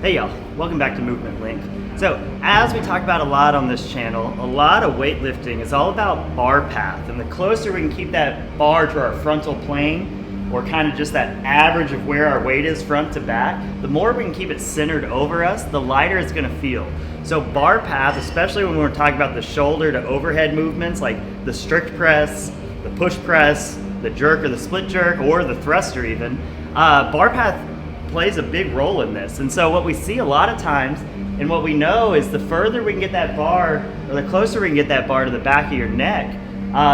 Hey y'all, welcome back to Movement Link. So as we talk about a lot on this channel, a lot of weightlifting is all about bar path, and the closer we can keep that bar to our frontal plane, or kind of just that average of where our weight is front to back, the more we can keep it centered over us, the lighter it's gonna feel. So bar path, especially when we're talking about the shoulder to overhead movements like the strict press, the push press, the jerk or the split jerk, or the thruster even, bar path plays a big role in this. And so what we see a lot of times, and what we know is the further we can get that bar, or the closer we can get that bar to the back of your neck,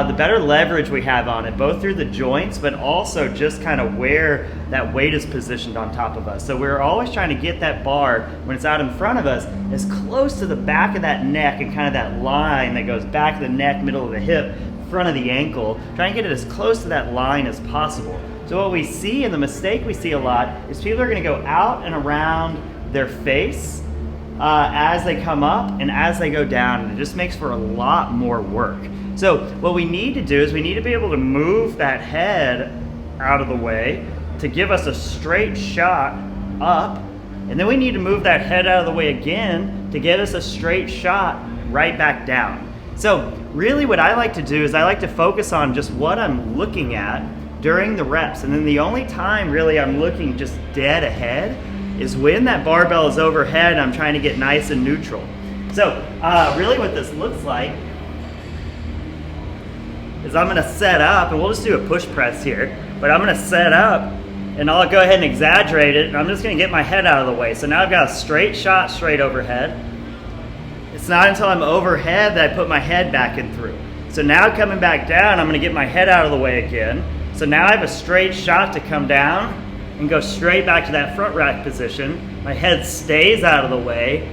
the better leverage we have on it, both through the joints, but also just kind of where that weight is positioned on top of us. So we're always trying to get that bar, when it's out in front of us, as close to the back of that neck and kind of that line that goes back of the neck, middle of the hip, front of the ankle, try and get it as close to that line as possible. So what we see, and the mistake we see a lot, is people are gonna go out and around their face as they come up and as they go down, and it just makes for a lot more work. So what we need to do is we need to be able to move that head out of the way to give us a straight shot up, and then we need to move that head out of the way again to get us a straight shot right back down. So really what I like to do is I like to focus on just what I'm looking at during the reps, and then the only time really I'm looking just dead ahead is when that barbell is overhead and I'm trying to get nice and neutral. So really what this looks like is I'm gonna set up, and we'll just do a push press here, but I'm gonna set up and I'll go ahead and exaggerate it, and I'm just gonna get my head out of the way. So now I've got a straight shot straight overhead. It's not until I'm overhead that I put my head back and through. So now coming back down, I'm gonna get my head out of the way again. So now I have a straight shot to come down and go straight back to that front rack position. My head stays out of the way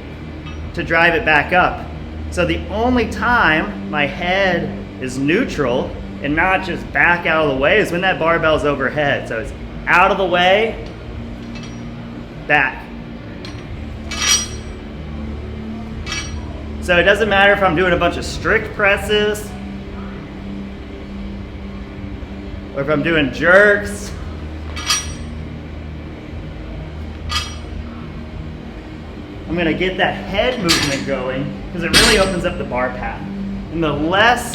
to drive it back up. So the only time my head is neutral and not just back out of the way is when that barbell is overhead. So it's out of the way, back. So it doesn't matter if I'm doing a bunch of strict presses, or if I'm doing jerks. I'm gonna get that head movement going because it really opens up the bar path. And the less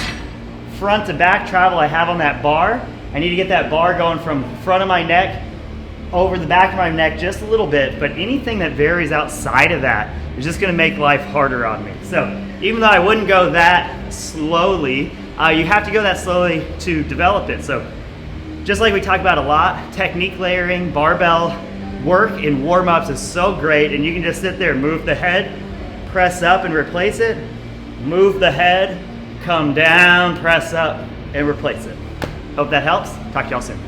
front to back travel I have on that bar, I need to get that bar going from the front of my neck over the back of my neck just a little bit, but anything that varies outside of that is just gonna make life harder on me. So even though I wouldn't go that slowly, you have to go that slowly to develop it. So just like we talk about a lot, technique layering, barbell work in warm-ups is so great, and you can just sit there, move the head, press up and replace it, move the head, come down, press up and replace it. Hope that helps. Talk to y'all soon.